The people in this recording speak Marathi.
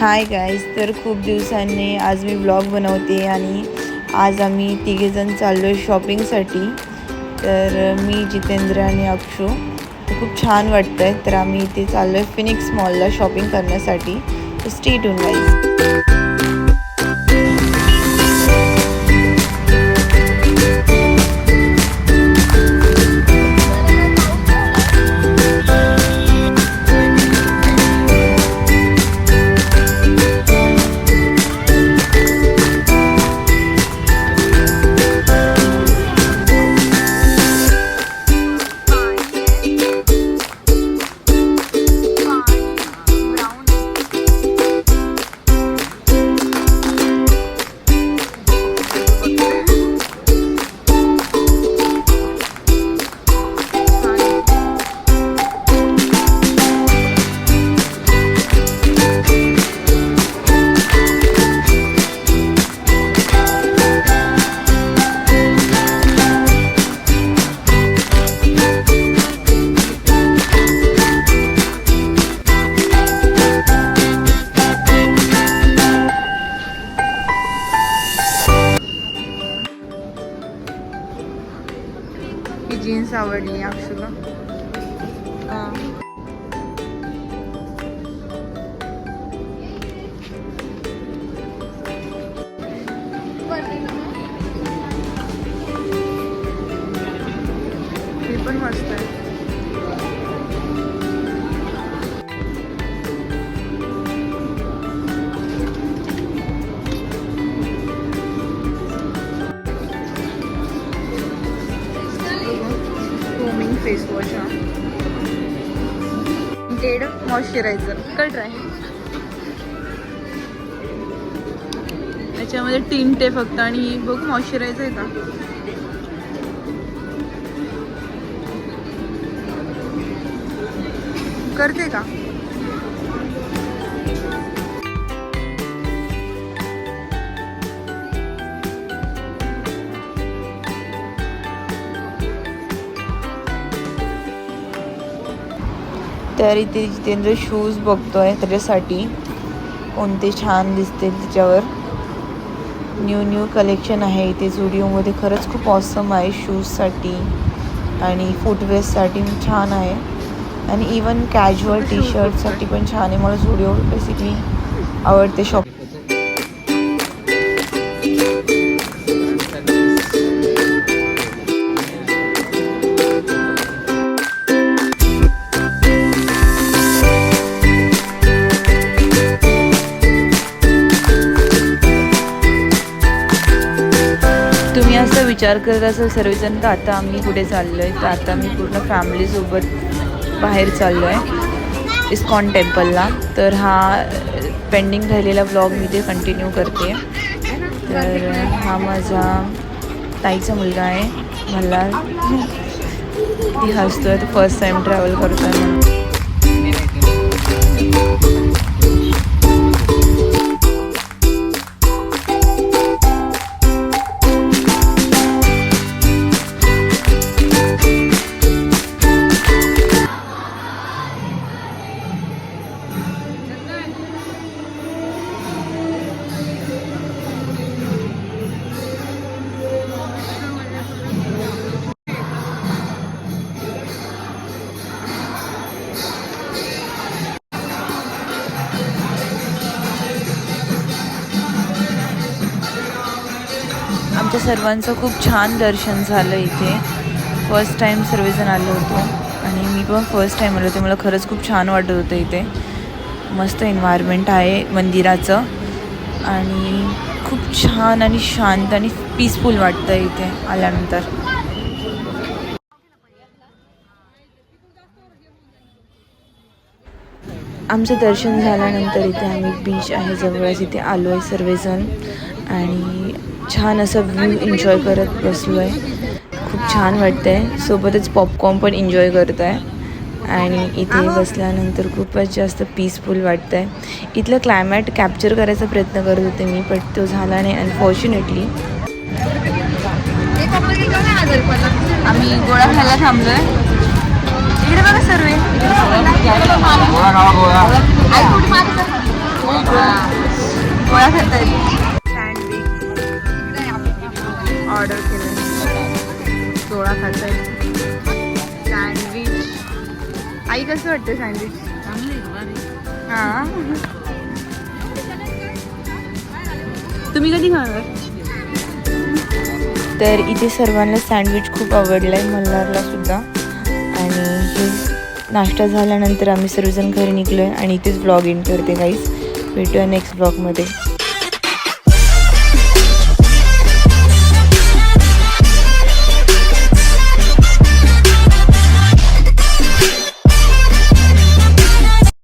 हाय गाईज, तर खूप दिवसांनी आज मी ब्लॉग बनवते आणि आज आम्ही तिघेजण चाललो आहे शॉपिंगसाठी. तर मी, जितेंद्र आणि अक्षू. तर खूप छान वाटतं आहे. तर आम्ही इथे चाललो आहे फिनिक्स मॉलला शॉपिंग करण्यासाठी. तर स्टे ट्यून गाईज. ही जीन्स आवडली अक्षुला. ही पण मस्त आहे. फोमिंग फेस वॉश हा डेड मॉइश्चरायझर कट आहे. याच्यामध्ये टिंट आहे फक्त आणि बघ मॉइश्चरायझर आहे का. करते का. तर इथे जितेंद्र शूज बघतोय त्याच्यासाठी कोणते छान दिसते त्याच्यावर. न्यू कलेक्शन आहे इथे झुडिओमध्ये. खरंच खूप ऑसम आहे शूजसाठी आणि फुटवेअरसाठी छान आहे. आणि इवन कॅज्युअल टी शर्टसाठी पण छान आहे. मला झुडिओ बेसिकली आवडते शॉप. तुम्ही असं विचार करत असाल सर्वजण तर आता आम्ही कुठे चाललो आहे. तर आता मी पूर्ण फॅमिलीसोबत बाहेर चाललो आहे इस्कॉन टेम्पलला. तर हा पेंडिंग राहिलेला व्लॉग मी ते कंटिन्यू करते. तर हा माझा ताईचा मुलगा आहे. मला ती हसतोय. तो फर्स्ट टाईम ट्रॅव्हल करतो आहे म्हणून. आमच्या सर्वांचं खूप छान दर्शन झालं इथे. फर्स्ट टाईम सर्वजण आलो होतो आणि मी पण फर्स्ट टाईम आलो होते. मला खरंच खूप छान वाटत होतं इथे. मस्त एन्व्हायरमेंट आहे मंदिराचं आणि खूप छान आणि शांत आणि पीसफुल वाटतं इथे आल्यानंतर. आमचं दर्शन झाल्यानंतर इथे आम्ही बीच आहे जवळच इथे आलो आहे सर्वजण आणि छान असं व्ह्यू एन्जॉय करत बसलो आहे. खूप छान वाटतं आहे. सोबतच पॉपकॉर्न पण एन्जॉय करत आहे आणि इथे बसल्यानंतर खूपच जास्त पीसफुल वाटतं आहे. इथलं क्लायमॅट कॅप्चर करायचा प्रयत्न करत होते मी, पण तो झाला नाही अनफॉर्च्युनेटली. आम्ही गोळा खायला थांबलो आहे. इकडे बघा सर्व. आई कसं वाटतं सँडविच? हां तुम्ही कधी खाणार? तर इथे सर्वांना सँडविच खूप आवडलं आहे, मल्हारला सुद्धा. आणि हे नाश्ता झाल्यानंतर आम्ही सर्वजण घरी निघलो आहे आणि इथेच ब्लॉग एंड करते गाईज. भेटूया नेक्स्ट ब्लॉगमध्ये.